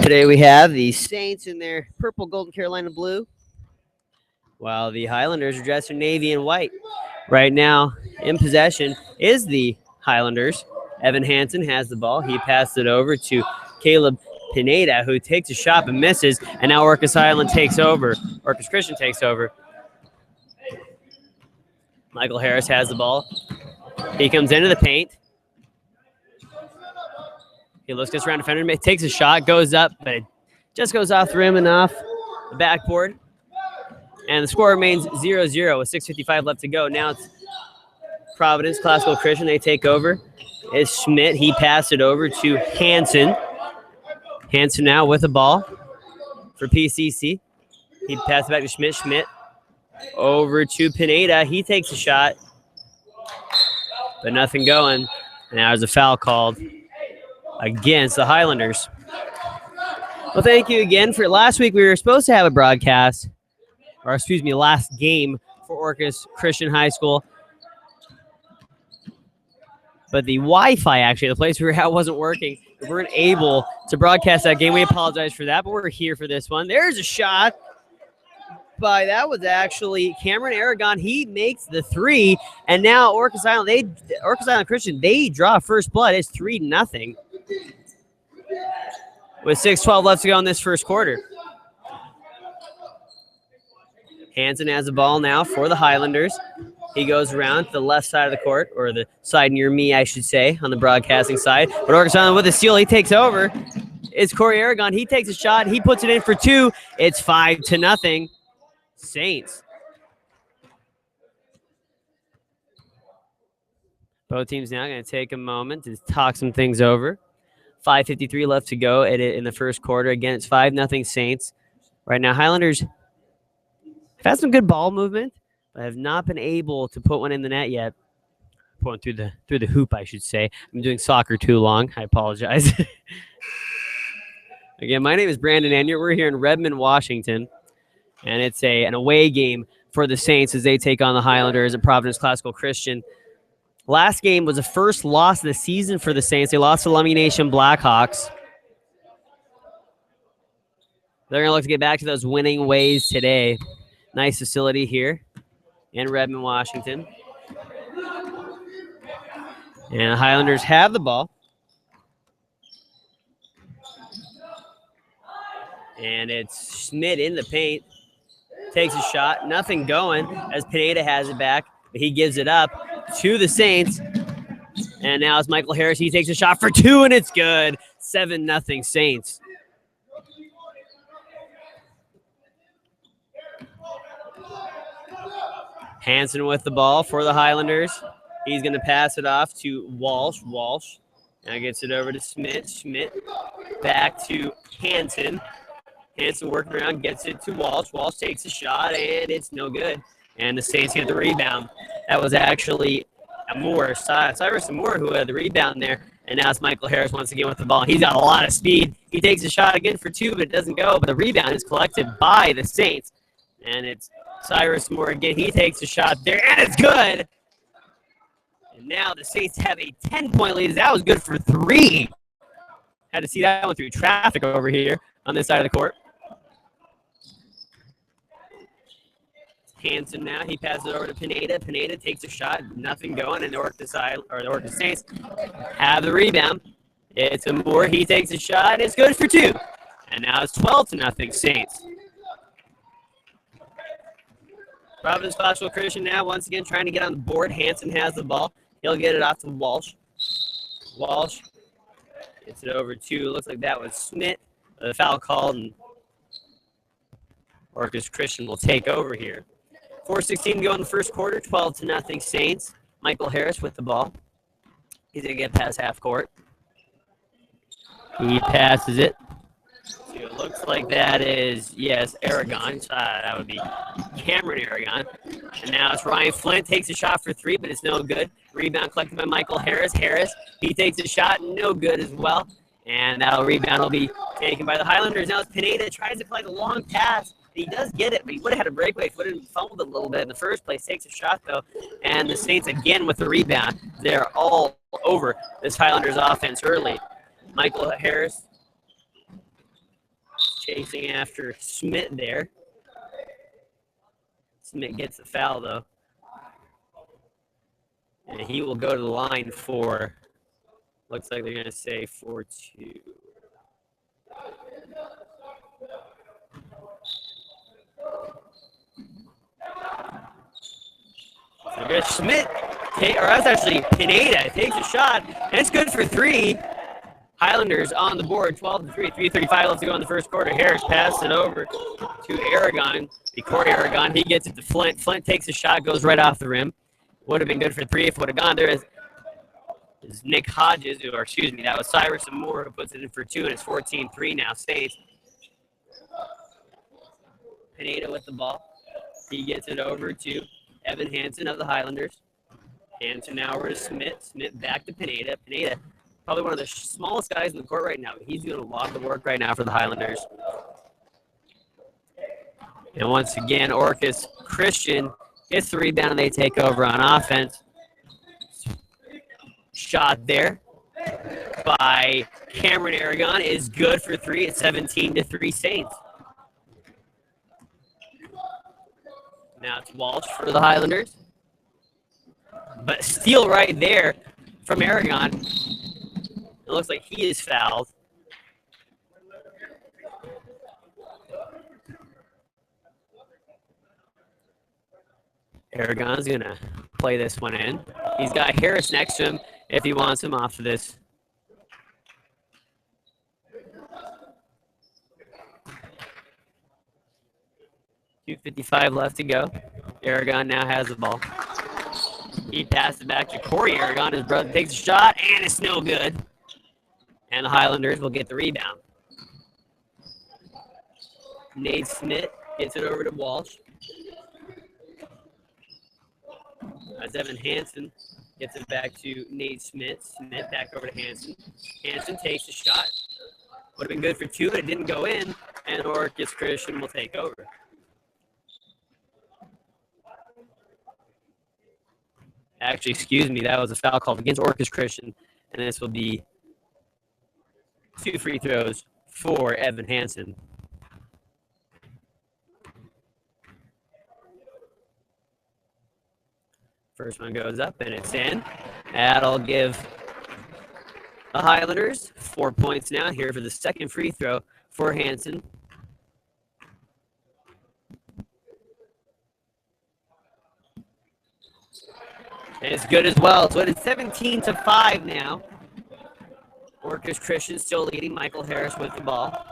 Today we have the Saints in their purple, gold, and Carolina blue, while the Highlanders are dressed in navy and white. Right now, in possession is the Highlanders. Evan Hansen has the ball. He passed it over to Caleb Pineda, who takes a shot but misses, and now Orcas Island takes over. Orcas Christian takes over. Michael Harris has the ball. He comes into the paint. He gets around defender, takes a shot, goes up, but it just goes off the rim and off the backboard. And the score remains 0-0 with 6:55 left to go. Now it's Providence, Classical Christian. They take over. It's Schmidt. He passed it over to Hansen. Hansen now with the ball for PCC. He passed it back to Schmidt. Schmidt over to Pineda. He takes a shot, but nothing going. And now there's a foul called against the Highlanders. Well, thank you again. For last week, we were supposed to have a broadcast, or excuse me, last game for Orcas Christian High School. But the Wi-Fi, actually, the place we were at wasn't working. We weren't able to broadcast that game. We apologize for that, but we're here for this one. There's a shot. That was actually Cameron Aragon. He makes the three, and now Orcas Island Christian, they draw first blood. It's 3-0 with 6:12 left to go in this first quarter. Hansen has the ball now for the Highlanders. He goes around to the left side of the court, or the side near me, I should say, on the broadcasting side. But Orcas Island with a steal. He takes over. It's Corey Aragon. He takes a shot. He puts it in for two. It's 5-0. Saints. Both teams now going to take a moment to talk some things over. 5:53 left to go in the first quarter. Again, it's 5-0 Saints. Right now, Highlanders have had some good ball movement, but have not been able to put one in the net yet. Put one through the hoop, I should say. I'm doing soccer too long. I apologize. Again, my name is Brandon Anier. We're here in Redmond, Washington. And it's an away game for the Saints as they take on the Highlanders at Providence Classical Christian. Last game was the first loss of the season for the Saints. They lost to Lummi Nation Blackhawks. They're going to look to get back to those winning ways today. Nice facility here in Redmond, Washington. And the Highlanders have the ball. And it's Schmidt in the paint. Takes a shot. Nothing going as Pineda has it back. But he gives it up to the Saints. And now it's Michael Harris. He takes a shot for two, and it's good. 7-0 Saints. Hansen with the ball for the Highlanders. He's going to pass it off to Walsh. Walsh now gets it over to Schmidt. Schmidt back to Hansen. Hansen working around, gets it to Walsh. Walsh takes a shot, and it's no good. And the Saints get the rebound. That was actually Cyrus Moore, who had the rebound there. And now it's Michael Harris once again with the ball. He's got a lot of speed. He takes a shot again for two, but it doesn't go. But the rebound is collected by the Saints. And it's Cyrus Moore again. He takes a shot there, and it's good. And now the Saints have a 10-point lead. That was good for three. Had to see that one through traffic over here on this side of the court. Hansen now, he passes it over to Pineda. Pineda takes a shot, nothing going, and the Orcas Saints have the rebound. It's a Moore, he takes a shot, it's good for two. And now it's 12-0 Saints. Providence Classical Christian now once again trying to get on the board. Hansen has the ball. He'll get it off to Walsh. Walsh gets it over to, looks like that was Schmidt. The foul called, and Orcas Christian will take over here. 4:16 to go in the first quarter, 12-0 Saints. Michael Harris with the ball. He's going to get past half court. He passes it. So it looks like that is, yes, Aragon. That would be Cameron Aragon. And now it's Ryan Flint. Takes a shot for three, but it's no good. Rebound collected by Michael Harris. Harris, he takes a shot, no good as well. And that rebound will be taken by the Highlanders. Now it's Pineda. Tries to play the long pass. He does get it, but he would have had a breakaway if he would have fumbled a little bit in the first place. Takes a shot, though, and the Saints again with the rebound. They're all over this Highlanders offense early. Michael Harris chasing after Schmidt there. Schmidt gets the foul, though. And he will go to the line for, looks like they're going to say 4-2. So good. Schmidt, or that's actually Pineda, takes a shot, and it's good for 3. Highlanders on the board, 12-3, 3:35 left to go in the first quarter. Harris passed it over to Aragon. Corey Aragon, he gets it to Flint. Flint takes a shot, goes right off the rim. Would have been good for 3 if it would have gone there. Is Nick Hodges, or excuse me, that was Cyrus and Moore who puts it in for 2, and it's 14-3 now. Saints. Pineda with the ball. He gets it over to Evan Hansen of the Highlanders. Hansen now over to Smith. Smith back to Pineda. Pineda, probably one of the smallest guys in the court right now. He's doing a lot of work right now for the Highlanders. And once again, Orcus Christian gets the rebound and they take over on offense. Shot there by Cameron Aragon is good for 3 at 17-3 Saints. Now it's Walsh for the Highlanders. But steal right there from Aragon. It looks like he is fouled. Aragon's going to play this one in. He's got Harris next to him if he wants him off of this. .255 left to go. Aragon now has the ball. He passed it back to Corey Aragon. His brother takes a shot, and it's no good. And the Highlanders will get the rebound. Nate Smith gets it over to Walsh. As Evan Hansen gets it back to Nate Smith. Smith back over to Hansen. Hansen takes the shot. Would have been good for 2, but it didn't go in. And Orcus Christian will take over. Actually, excuse me, that was a foul called against Orcus Christian. And this will be 2 free throws for Evan Hansen. First one goes up, and it's in. That'll give the Highlanders 4 points now here for the second free throw for Hansen. And it's good as well. So it's 17-5 now. Orcus Christian still leading. Michael Harris with the ball.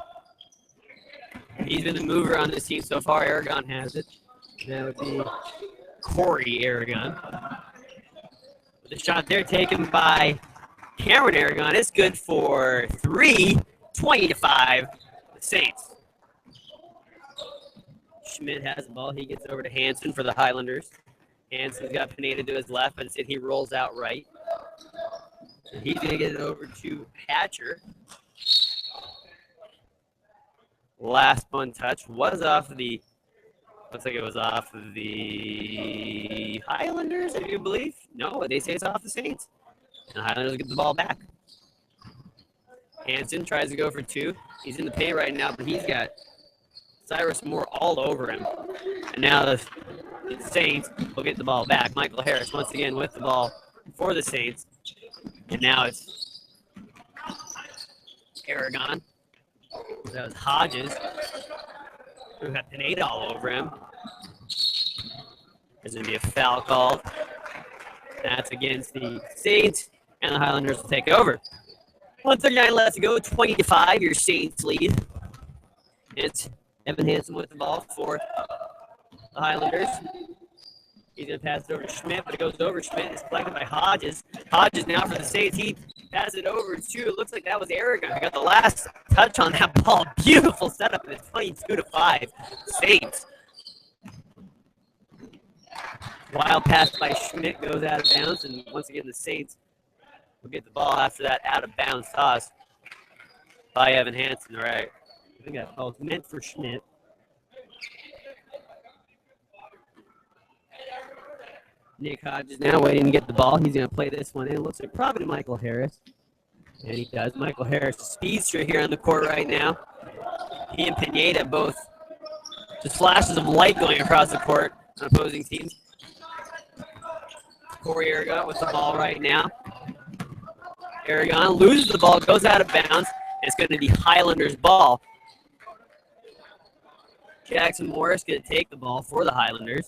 He's been the mover on this team so far. Aragon has it. That would be Corey Aragon. The shot there taken by Cameron Aragon is good for 3, 20-5, the Saints. Schmidt has the ball. He gets over to Hansen for the Highlanders. Hansen's got Pineda to his left, but instead he rolls out right. So he's going to get it over to Hatcher. Last one touch was off of the, looks like it was off of the Highlanders, if you believe. No, they say it's off the Saints. And the Highlanders get the ball back. Hansen tries to go for 2. He's in the paint right now, but he's got Cyrus Moore all over him. And now the Saints will get the ball back. Michael Harris once again with the ball for the Saints. And now it's Aragon. That was Hodges, who had Pineda all over him. There's going to be a foul called. That's against the Saints, and the Highlanders will take over. 1:39 left to go, 20-5, your Saints lead. It's Evan Hansen with the ball for the Highlanders. He's going to pass it over to Schmidt, but it goes over Schmidt. It's collected by Hodges. Hodges now for the Saints. He passes it over to, it looks like that was Aragon. He got the last touch on that ball. Beautiful setup, and it's 22-5. Saints. Wild pass by Schmidt goes out of bounds, and once again the Saints will get the ball after that out-of-bounds toss by Evan Hansen. All right. I think that ball's meant for Schmidt. Nick Hodges now waiting to get the ball. He's going to play this one in. It looks like probably to Michael Harris. And he does. Michael Harris, a speedster here on the court right now. He and Pineda both just flashes of light going across the court on opposing teams. Corey Aragon with the ball right now. Aragon loses the ball, goes out of bounds. It's going to be Highlanders' ball. Jackson Morris going to take the ball for the Highlanders.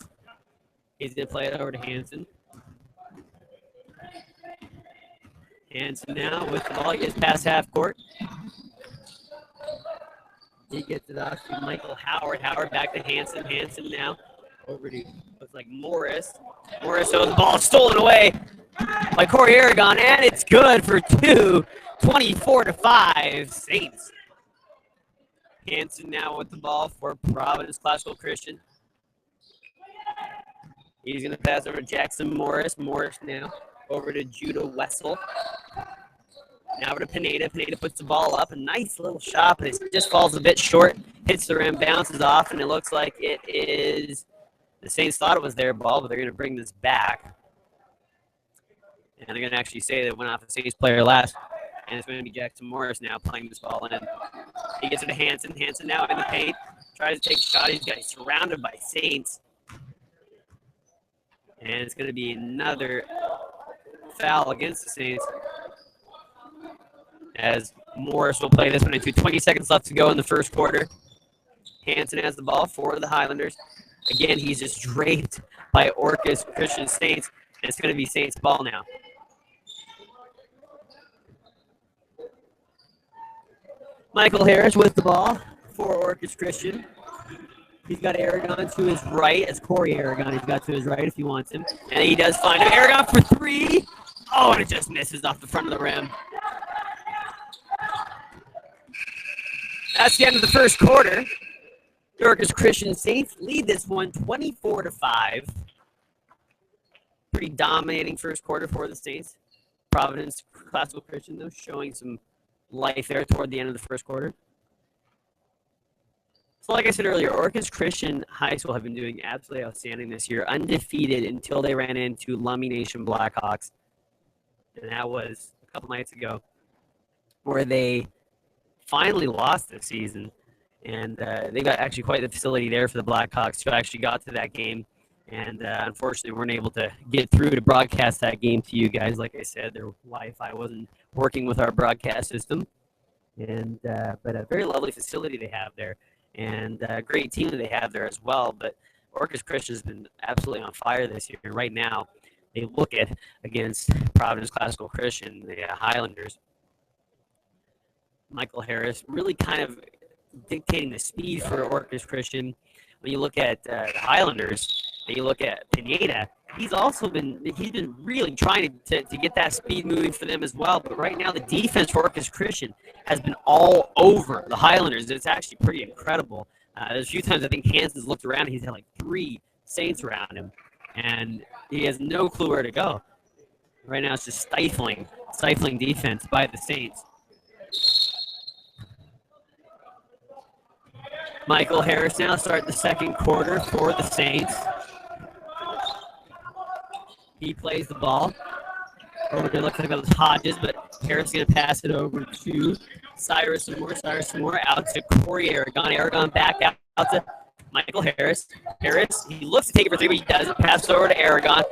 He's going to play it over to Hanson. Hanson now with the ball. He gets past half court. He gets it off to Michael Howard. Howard back to Hanson. Hanson now over to, looks like Morris. Morris, so the ball stolen away by Corey Aragon, and it's good for two. 24-5 Saints. Hanson now with the ball for Providence Classical Christian. He's going to pass over to Jackson Morris. Morris now over to Judah Wessel. Now over to Pineda. Pineda puts the ball up. A nice little shot, but it just falls a bit short. Hits the rim, bounces off, and it looks like it is the Saints thought it was their ball, but they're going to bring this back. And they're going to actually say that it went off a Saints player last. And it's going to be Jackson Morris now playing this ball in. He gets it to Hanson. Hanson now in the paint. Tries to take a shot. He's got surrounded by Saints. And it's going to be another foul against the Saints, as Morris will play this one into 20 seconds left to go in the first quarter. Hanson has the ball for the Highlanders. Again, he's just draped by Orcas Christian Saints, and it's going to be Saints ball now. Michael Harris with the ball for Orcas Christian. He's got Aragon to his right, as Corey Aragon he's got to his right if he wants him. And he does find him. Aragon for three. Oh, and it just misses off the front of the rim. That's the end of the first quarter. The Orcas Christian Saints lead this one 24-5. Pretty dominating first quarter for the Saints. Providence Classical Christian, though, showing some life there toward the end of the first quarter. So like I said earlier, Orcas Christian High School have been doing absolutely outstanding this year, undefeated until they ran into Lummi Nation Blackhawks. And that was a couple nights ago, where they finally lost this season. And they got actually quite the facility there for the Blackhawks, who actually got to that game. And unfortunately, weren't able to get through to broadcast that game to you guys. Like I said, their Wi-Fi wasn't working with our broadcast system. And but a very lovely facility they have there. And a great team that they have there as well. But Orcas Christian has been absolutely on fire this year. Right now, they look at against Providence Classical Christian, the Highlanders. Michael Harris really kind of dictating the speed for Orcas Christian. When you look at the Highlanders and you look at Pineda, he's been really trying to get that speed moving for them as well. But right now, the defense for Orcas Christian has been all over the Highlanders. It's actually pretty incredible. There's a few times I think Hanson's looked around and he's had like 3 Saints around him, and he has no clue where to go. Right now, it's just stifling defense by the Saints. Michael Harris now start the second quarter for the Saints. He plays the ball. Over there, looks like it was Hodges, but Harris is going to pass it over to Cyrus Moore. Cyrus Moore out to Corey Aragon. Aragon back out to Michael Harris. Harris, he looks to take it for 3, but he doesn't. Pass it over to Aragon.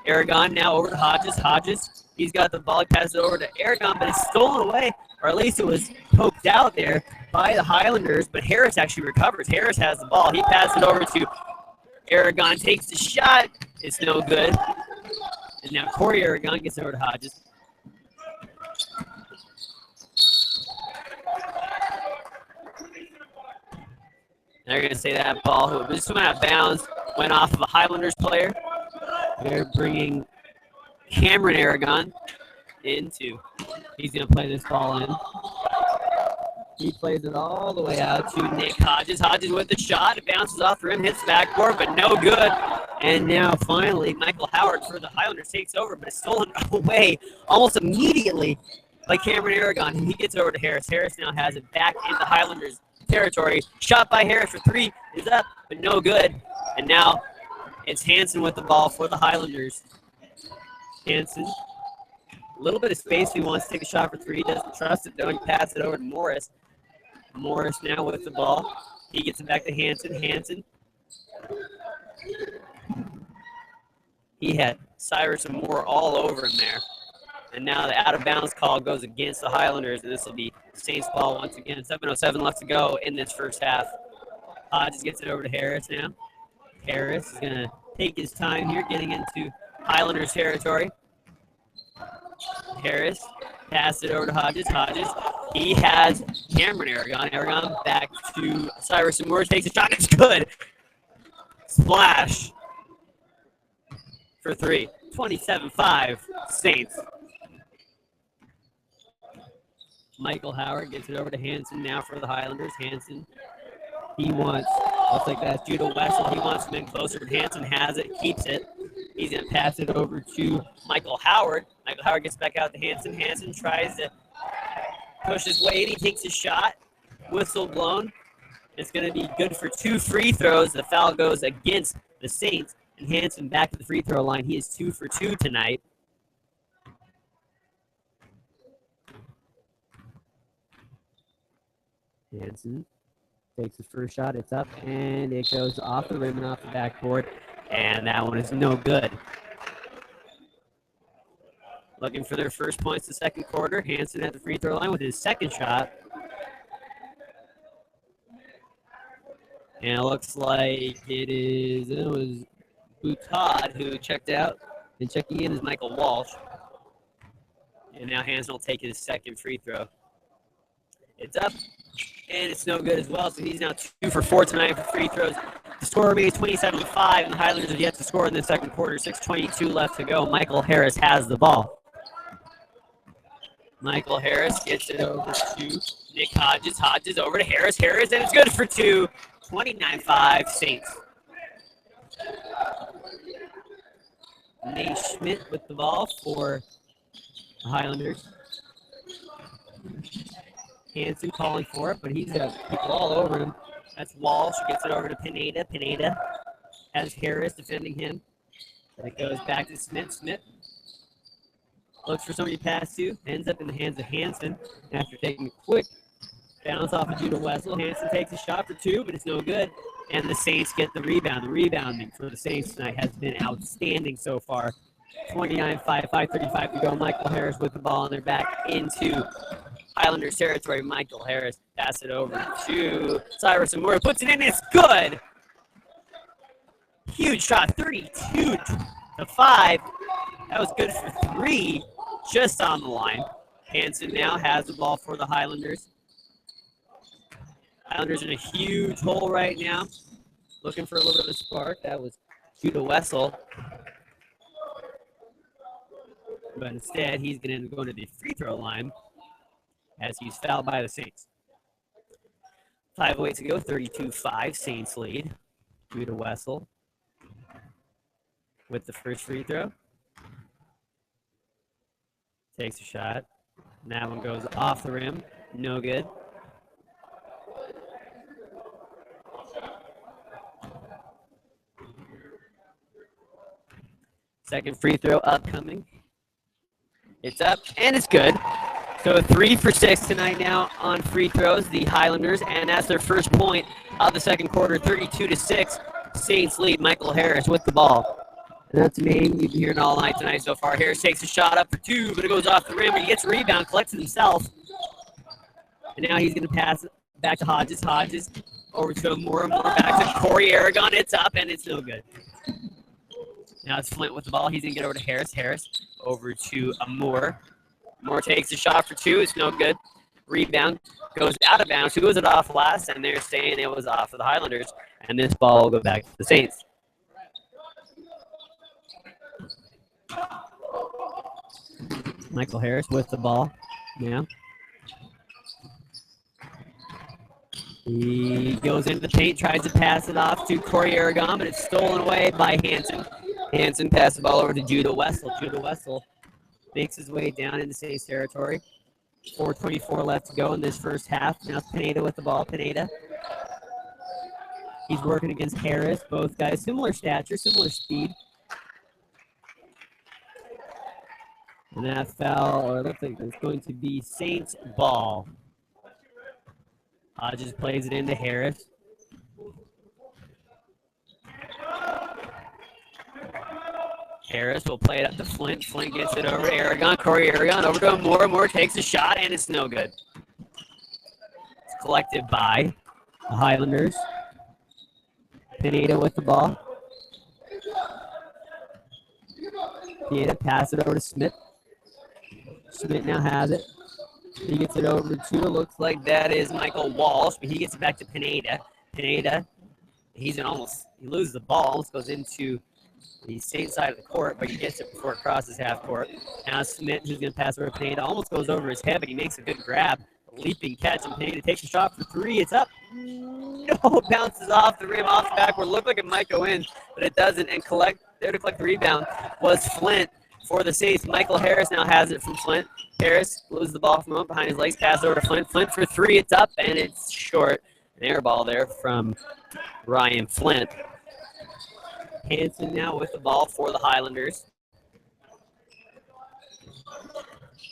Aragon now over to Hodges. Hodges, he's got the ball. He passes it over to Aragon, but it's stolen away, or at least it was poked out there by the Highlanders, but Harris actually recovers. Harris has the ball. He passes it over to Aragon, takes the shot. It's no good. And now Corey Aragon gets over to Hodges. They're going to say that ball, who just went out of bounds, went off of a Highlanders player. They're bringing Cameron Aragon into. He's going to play this ball in. He plays it all the way out to Nick Hodges. Hodges with the shot. It bounces off the rim, hits the backboard, but no good. And now finally, Michael Howard for the Highlanders takes over, but it's stolen away almost immediately by Cameron Aragon. He gets over to Harris. Harris now has it back in the Highlanders territory. Shot by Harris for 3 is up, but no good. And now it's Hanson with the ball for the Highlanders. Hanson, a little bit of space. He wants to take a shot for 3. Doesn't trust it, though. He passes it over to Morris. Morris now with the ball. He gets it back to Hanson. Hanson. He had Cyrus and Moore all over him there. And now the out-of-bounds call goes against the Highlanders, and this will be Saints ball once again. 7:07 left to go in this first half. Hodges gets it over to Harris now. Harris is going to take his time here, getting into Highlanders territory. Harris passed it over to Hodges. Hodges, he has Cameron Aragon. Aragon back to Cyrus and Moore. Takes a shot. It's good. Splash for three. 27-5 Saints. Michael Howard gets it over to Hanson now for the Highlanders. Hanson, he wants, looks like that's Judah Wessel. He wants him in closer, but Hanson has it, keeps it. He's going to pass it over to Michael Howard. Michael Howard gets back out to Hanson. Hanson tries to push his way in. He takes a shot. Whistle blown. It's going to be good for 2 free throws. The foul goes against the Saints. And Hanson back to the free throw line. He is 2 for 2 tonight. Hanson takes the first shot. It's up, and it goes off the rim and off the backboard. And that one is no good. Looking for their first points the second quarter. Hanson at the free throw line with his second shot. And it looks like it was Boutad who checked out. And checking in is Michael Walsh. And now Hanson will take his second free throw. It's up, and it's no good as well. So he's now 2 for 4 tonight for free throws. The score remains 27-5, and the Highlanders have yet to score in the second quarter. 6:22 left to go. Michael Harris has the ball. Michael Harris gets it over to Nick Hodges. Hodges over to Harris. Harris, and it's good for 2. 29-5 Saints. Nate Schmidt with the ball for the Highlanders. Hanson calling for it, but he's got people all over him. That's Walsh. Gets it over to Pineda. Pineda has Harris defending him. And it goes back to Smith. Smith looks for somebody to pass to. Ends up in the hands of Hanson after taking a quick bounce off of Judah Wessel. Hanson takes a shot for 2, but it's no good. And the Saints get the rebound. The rebounding for the Saints tonight has been outstanding so far. 29-5, 5:35 to go. Michael Harris with the ball, and they're back into Highlanders territory. Michael Harris pass it over to Cyrus and Moore. Puts it in. It's good. Huge shot. 32-5. That was good for 3. Just on the line. Hanson now has the ball for the Highlanders. Highlanders in a huge hole right now. Looking for a little bit of a spark. That was Judah Wessel. But instead, he's going to go to the free throw line as he's fouled by the Saints. 5:08 to go, 32-5, Saints lead. Judah Wessel with the first free throw. Takes a shot. And that one goes off the rim. No good. Second free throw upcoming. It's up, and it's good. So 3 for 6 tonight now on free throws, the Highlanders, and that's their first point of the second quarter, 32-6. Saints lead. Michael Harris with the ball. And that's a name you've been hearing all night tonight so far. Harris takes a shot up for 2, but it goes off the rim, but he gets a rebound, collects it himself. And now he's going to pass it back to Hodges. Hodges over to Moore. Moore back to Corey Aragon. It's up, and it's no good. Now it's Flint with the ball. He's going to get over to Harris. Harris over to Moore. Moore takes a shot for 2. It's no good. Rebound goes out of bounds. Who was it off last? And they're saying it was off of the Highlanders. And this ball will go back to the Saints. Michael Harris with the ball now. He goes into the paint, tries to pass it off to Corey Aragon, but it's stolen away by Hanson. Hanson passes the ball over to Judah Wessel. Judah Wessel makes his way down into Saints territory. 4:24 left to go in this first half. Now Pineda with the ball. Pineda. He's working against Harris. Both guys similar stature, similar speed. And that foul, or it looks like it's going to be Saints ball. Hodges plays it into Harris. Harris will play it up to Flint. Flint gets it over to Aragon. Corey Aragon over to Moore. Moore takes a shot, and it's no good. It's collected by the Highlanders. Pineda with the ball. Pineda pass it over to Smith. Smith now has it. He gets it over to, looks like that is Michael Walsh, but he gets it back to Pineda. Pineda, he loses the ball, almost goes into the Saint side of the court, but he gets it before it crosses half court. Now Smith, who's going to pass over to Pineda, almost goes over his head, but he makes a good grab. A leaping catch, and Pineda takes a shot for three. It's up. No, bounces off the rim, off the backward. Looked like it might go in, but it doesn't. And there to collect the rebound was Flint for the Saints. Michael Harris now has it from Flint. Harris loses the ball from up behind his legs, pass over to Flint. Flint for three. It's up, and it's short. An air ball there from Ryan Flint. Hanson now with the ball for the Highlanders.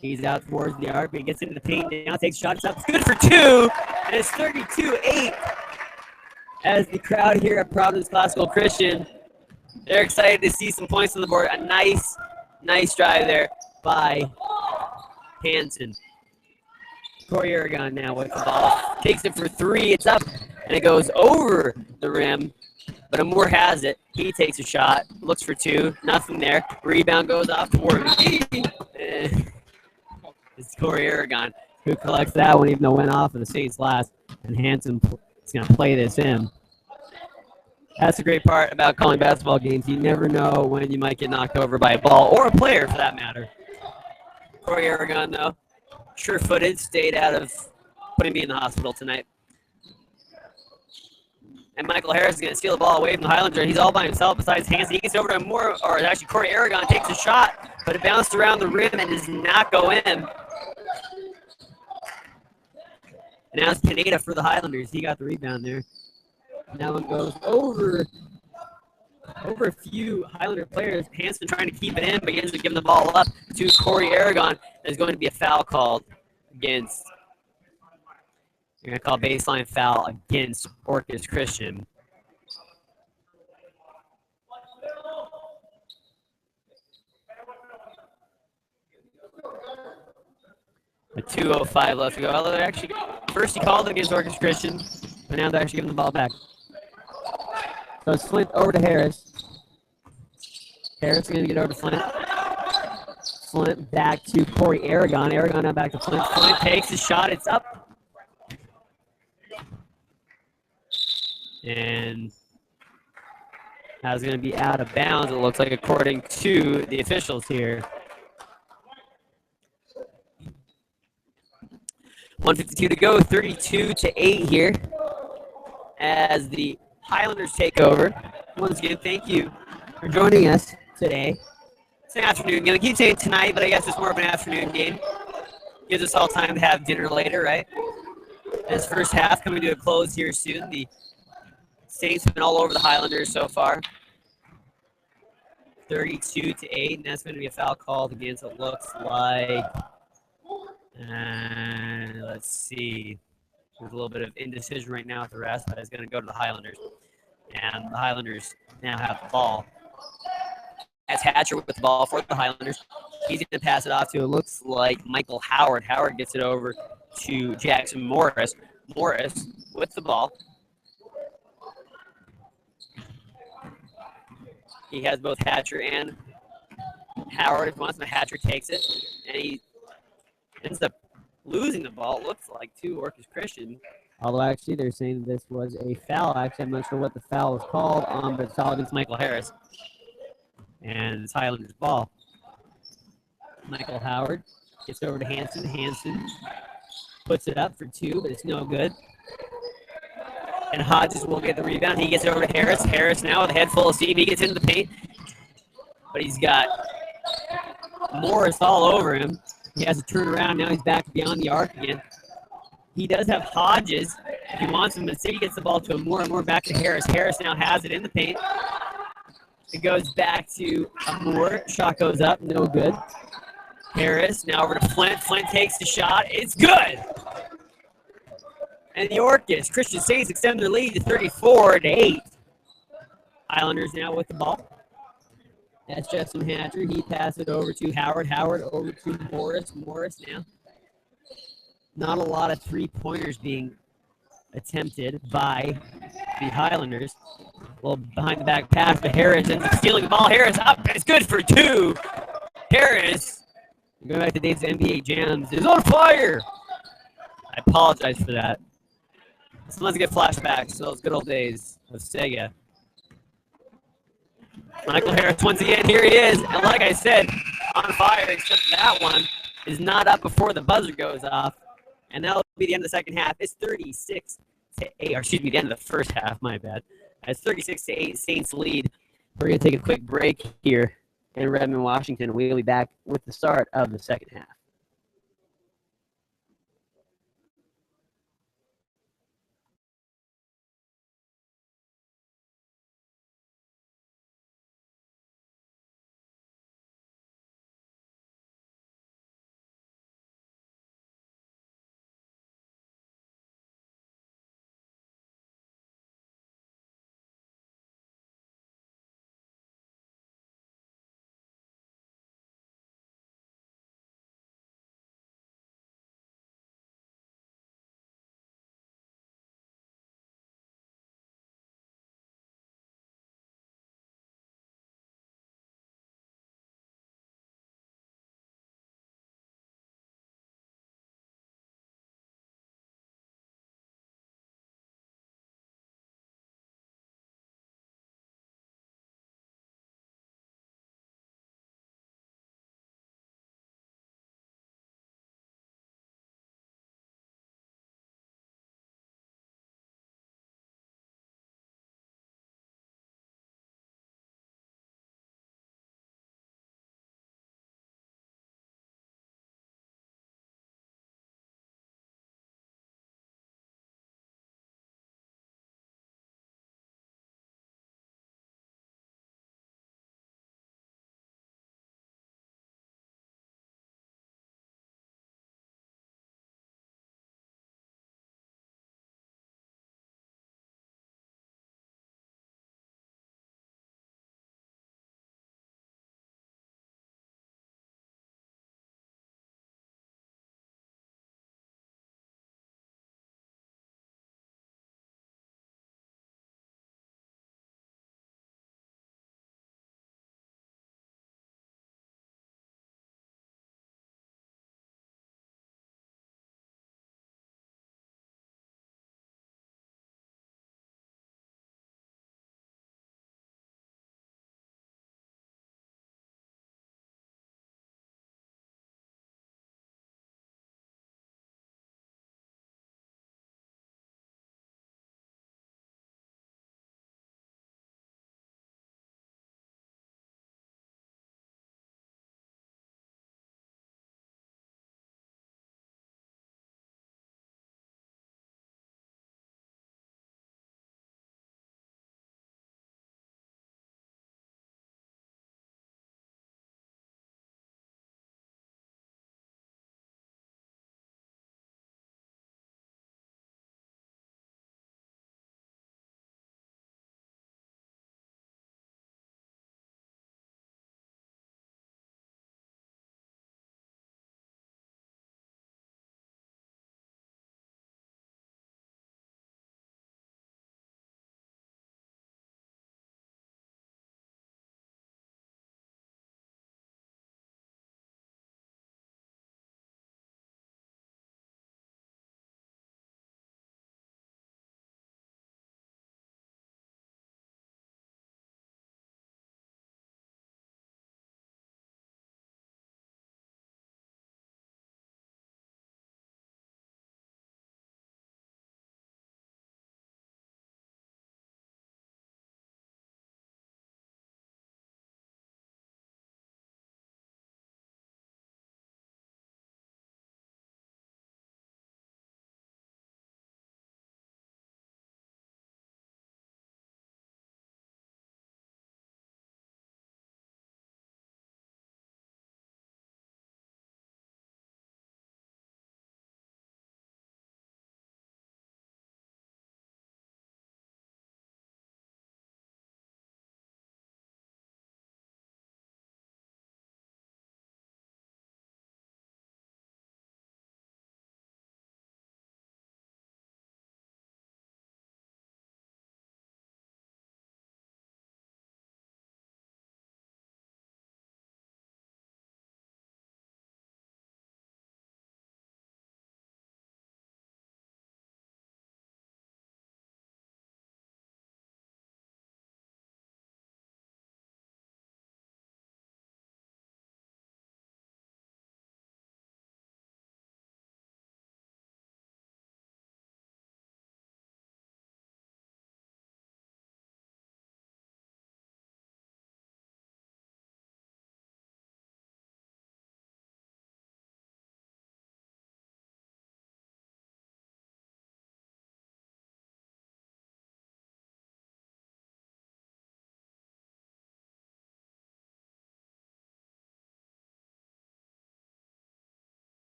He's out towards the arc, but he gets into the paint now, takes shots up. It's good for two, and it's 32-8. As the crowd here at Providence Classical Christian, they're excited to see some points on the board. A nice drive there by Hanson. Corey Aragon now with the ball. Takes it for three. It's up, and it goes over the rim. But Moore has it. He takes a shot. Looks for two. Nothing there. Rebound goes off to Moore. It's Corey Aragon who collects that one, even though it went off of the Saints last. And Hanson is going to play this in. That's the great part about calling basketball games. You never know when you might get knocked over by a ball or a player, for that matter. Corey Aragon, though, sure-footed, stayed out of putting me in the hospital tonight. And Michael Harris is going to steal the ball away from the Highlander. He's all by himself besides Hanson. He gets over to Moore, or actually Corey Aragon takes a shot, but it bounced around the rim and does not go in. And now it's Pineda for the Highlanders. He got the rebound there. Now it goes over a few Highlander players. Hanson trying to keep it in, but he ends up giving the ball up to Corey Aragon. There's going to be a foul called against. You're going to call a baseline foul against Orcas Christian. With 2:05 left to go. Although actually, first he called against Orcas Christian, but now they're actually giving the ball back. So it's Flint over to Harris. Harris is going to get over to Flint. Flint back to Corey Aragon. Aragon now back to Flint. Flint takes a shot. It's up. And that was going to be out of bounds, it looks like, according to the officials here. 1:52 to go, 32-8 here as the Highlanders take over. Once again, thank you for joining us today. It's an afternoon game. I keep saying tonight, but I guess it's more of an afternoon game. Gives us all time to have dinner later, right? This first half coming to a close here soon. The Saints have been all over the Highlanders so far. 32-8, and that's going to be a foul called against, it looks like. And let's see. There's a little bit of indecision right now with the rest, but it's going to go to the Highlanders. And the Highlanders now have the ball. That's Hatcher with the ball for the Highlanders. He's going to pass it off to, it looks like, Michael Howard. Howard gets it over to Jackson Morris. Morris with the ball. He has both Hatcher and Howard. If he wants him, Hatcher takes it. And he ends up losing the ball, it looks like, to Orcas Christian. Although, actually, they're saying this was a foul. Actually, I'm not sure what the foul was called on, but it's foul against Michael Harris. And it's Highlanders' ball. Michael Howard gets over to Hanson. Hanson puts it up for two, but it's no good. And Hodges will get the rebound. He gets it over to Harris. Harris now with a head full of steam. He gets into the paint. But he's got Morris all over him. He has to turn around. Now he's back beyond the arc again. He does have Hodges if he wants him. But City gets the ball to him more and more back to Harris. Harris now has it in the paint. It goes back to Moore. Shot goes up. No good. Harris now over to Flint. Flint takes the shot. It's good. And the Orcas, Christian Saints extend their lead to 34-8. Islanders now with the ball. That's Justin Hatcher. He passed it over to Howard. Howard over to Morris. Morris now. Not a lot of three-pointers being attempted by the Highlanders. Well, behind the back pass to Harris. Ends up stealing the ball. Harris up. It's good for two. Harris, going back to Dave's NBA Jams, is on fire. I apologize for that. Sometimes I get flashbacks to those good old days of Sega. Michael Harris, once again, here he is. And like I said, on fire, except that one is not up before the buzzer goes off. And that'll be the end of the second half. It's 36-8, or excuse me, the end of the first half, my bad. It's 36-8, Saints lead. We're going to take a quick break here in Redmond, Washington. We'll be back with the start of the second half.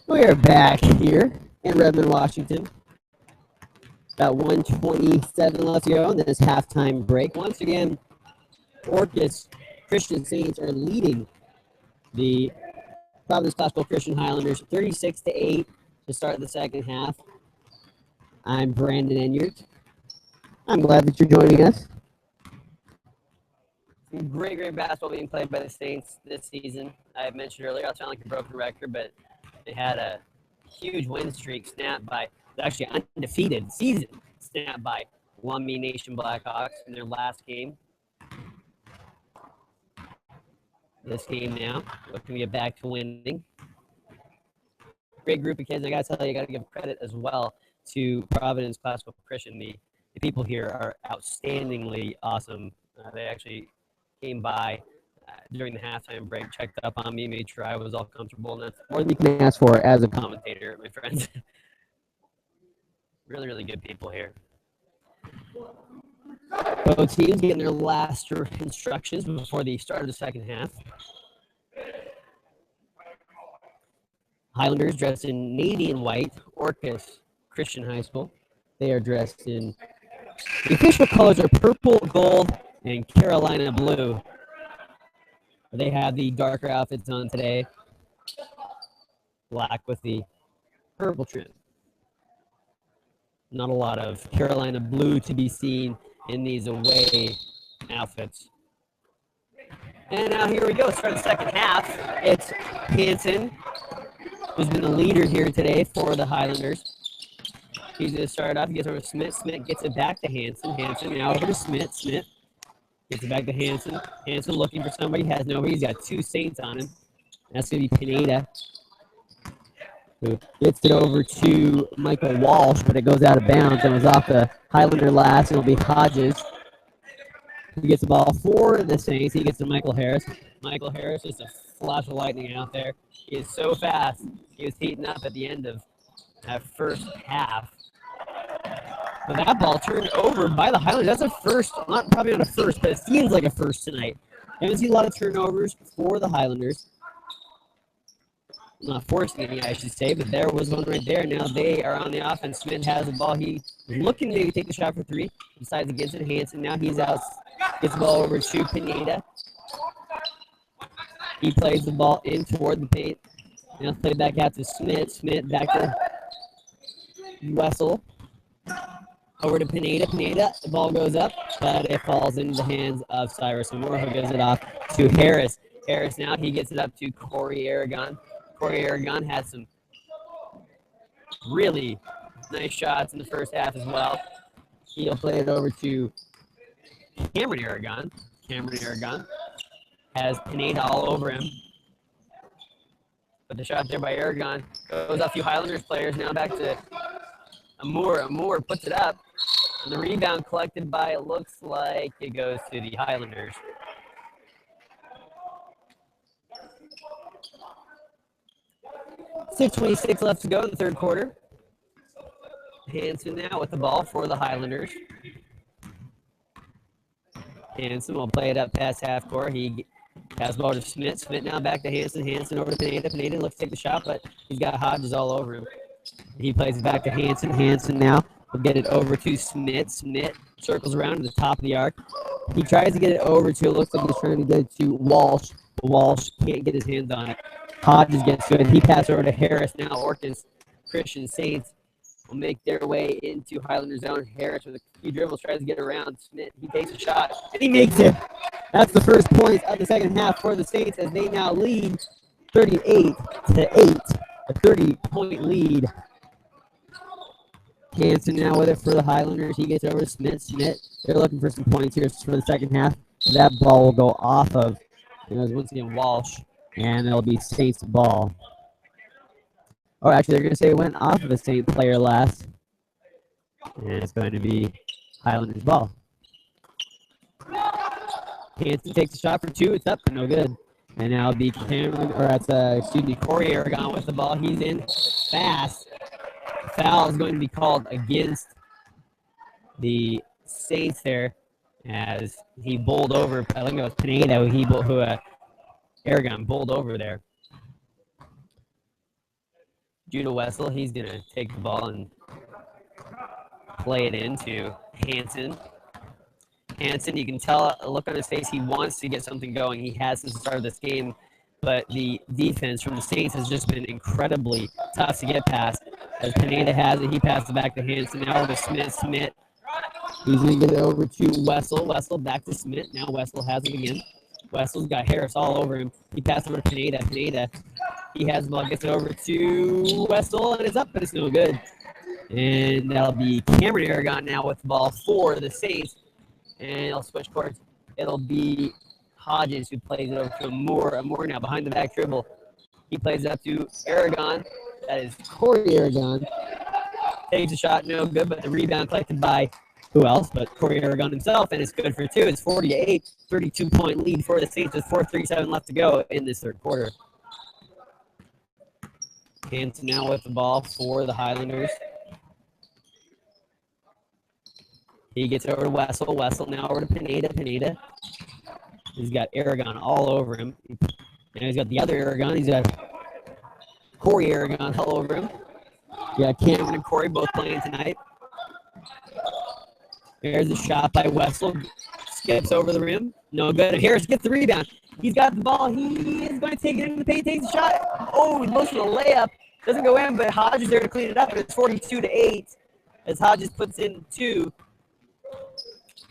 We are back here in Redmond, Washington. About 1:27 left to go in this halftime break. Once again, Orcas Christian Saints are leading the Providence Classical Christian Highlanders 36-8 to start the second half. I'm Brandon Enyart. I'm glad that you're joining us. Some great basketball being played by the Saints this season. I mentioned earlier, I'll sound like a broken record, but they had a huge win streak snapped by, actually undefeated season snapped by Lummi Nation Blackhawks in their last game. This game now, looking to get back to winning. Great group of kids. I got to tell you, I got to give credit as well to Providence Classical Christian. The people here are outstandingly awesome. They actually came by during the halftime break, checked up on me, made sure I was all comfortable, and that's more than you can ask for as a commentator, my friends. Really good people here. Both teams getting their last instructions before the start of the second half. Highlanders dressed in navy and white, Orcas Christian High School. They are dressed in, the official colors are purple, gold, and Carolina blue. They have the darker outfits on today. Black with the purple trim. Not a lot of Carolina blue to be seen in these away outfits. And now here we go, start the second half. It's Hanson, who's been the leader here today for the Highlanders. He's going to start off, he gets over to Smith. Smith gets it back to Hanson. Hanson now over to Smith. Smith gets it back to Hanson. Hanson looking for somebody, has nobody. He's got two Saints on him. That's going to be Pineda, who gets it over to Michael Walsh, but it goes out of bounds and was off the Highlander last. It'll be Hodges. He gets the ball for the Saints. He gets to Michael Harris. Michael Harris is a flash of lightning out there. He is so fast. He was heating up at the end of that first half. But that ball turned over by the Highlanders. That's a first, probably not a first, but it seems like a first tonight. Haven't seen a lot of turnovers for the Highlanders. Not forcing any, I should say, but there was one right there. Now they are on the offense. Smith has the ball. He was looking to maybe take the shot for three. Decides against it. Hanson. Now he's out. Gets the ball over to Pineda. He plays the ball in toward the paint. Now play back out to Smith. Smith back to Wessel. Over to Pineda. Pineda, the ball goes up, but it falls into the hands of Cyrus Moore, who gives it off to Harris. Harris now, he gets it up to Corey Aragon. Corey Aragon had some really nice shots in the first half as well. He'll play it over to Cameron Aragon. Cameron Aragon has Pineda all over him. But the shot there by Aragon goes off a few Highlanders players. Now back to Amour. Amour puts it up. And the rebound collected by, it looks like it goes to the Highlanders. .6:26 left to go in the third quarter. Hanson now with the ball for the Highlanders. Hanson will play it up past half court. He has the ball to Smith. Smith now back to Hanson. Hanson over to Pineda. Pineda looks to take the shot, but he's got Hodges all over him. He plays it back to Hanson. Hanson now will get it over to Smith. Smith circles around to the top of the arc. He tries to get it over to, it looks like he's trying to get it to Walsh. Walsh can't get his hands on it. Hodges gets to it. He passes over to Harris. Now Orcas Christian Saints will make their way into Highlander zone. Harris with a few dribbles tries to get around Smith. He takes a shot, and he makes it. That's the first point of the second half for the Saints as they now lead 38-8. A 30-point lead. Hanson now with it for the Highlanders. He gets over to Smith. Smith, they're looking for some points here for the second half. That ball will go off of, once again, Walsh, and it'll be Saints ball. Or actually, they're going to say it went off of a Saint player last. And it's going to be Highlanders ball. Hanson takes a shot for two. It's up, but no good. And now the Corey Aragon with the ball. He's in fast. Foul is going to be called against the Saints there as he bowled over. I think it was Pineda who Aragon bowled over there. Judah Wessel, he's going to take the ball and play it into Hanson. Hanson, you can tell a look on his face. He wants to get something going. He has since the start of this game, but the defense from the Saints has just been incredibly tough to get past. As Pineda has it, he passes it back to Hanson. Now over to Smith. Smith, he's going to get it over to Wessel. Wessel back to Smith. Now Wessel has it again. Wessel's got Harris all over him. He passed over to Pineda. Pineda, he has the ball, gets it over to Wessel, and it's up, but it's no good. And that'll be Cameron Aragon now with the ball for the Saints. And it'll switch courts. It'll be Hodges who plays it over to Moore. Moore now behind the back dribble. He plays it up to Aragon. That is Corey Aragon. Takes a shot, no good, but the rebound collected by who else but Corey Aragon himself, and it's good for two. It's 40-8, 32-point lead for the Saints with 4:37 left to go in this third quarter. Hanson now with the ball for the Highlanders. He gets over to Wessel. Wessel now over to Pineda. Pineda. He's got Aragon all over him. And he's got the other Aragon. He's got Corey Aragon all over him. You got Cameron and Corey both playing tonight. There's a shot by Wessel. Skips over the rim. No good. And Harris gets the rebound. He's got the ball. He is going to take it into the paint. Takes a shot. Oh, he motions a layup. Doesn't go in, but Hodges is there to clean it up. And it's 42-8 as Hodges puts in two.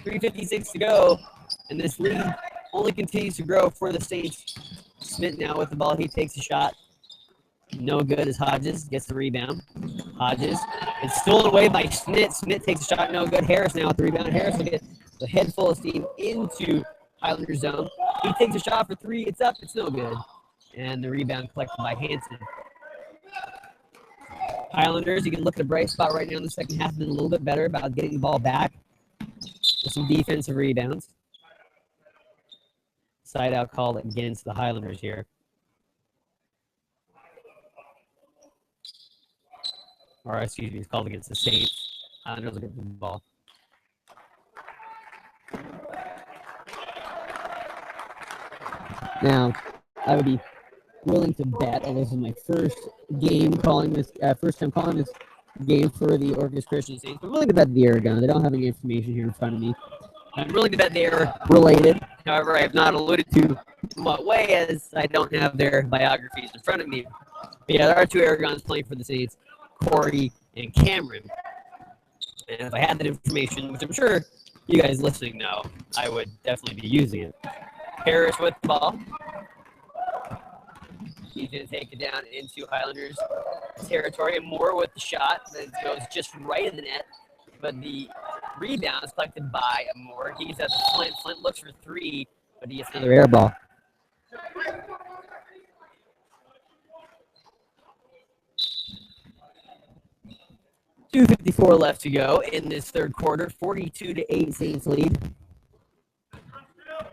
3:56 to go, and this lead only continues to grow for the Saints. Smith now with the ball. He takes a shot. No good as Hodges gets the rebound. Hodges is stolen away by Smith. Smith takes a shot. No good. Harris now with the rebound. Harris will get the head full of steam into Highlander zone. He takes a shot for three. It's up. It's no good. And the rebound collected by Hanson. Highlanders, you can look at a bright spot right now in the second half. Been a little bit better about getting the ball back. With some defensive rebounds. Side out called against the Highlanders here. Or excuse me, it's called against the Saints. Highlanders will get the ball. Now, I would be willing to bet, and this is my first game calling this, first time calling this game for the Orcas Christian Saints. I'm willing to bet the Aragon. They don't have any information here in front of me. I'm willing to bet they are related. However, I have not alluded to in what way, as I don't have their biographies in front of me. But yeah, there are two Aragons playing for the Saints, Corey and Cameron. And if I had that information, which I'm sure you guys listening know, I would definitely be using it. Harris with the ball. He's going to take it down into Highlanders territory. And Moore with the shot that goes just right in the net. But the rebound is collected by Moore. He's at the Flint. Flint looks for three, but he gets another air ball. .254 left to go in this third quarter. 42-8 Saints lead.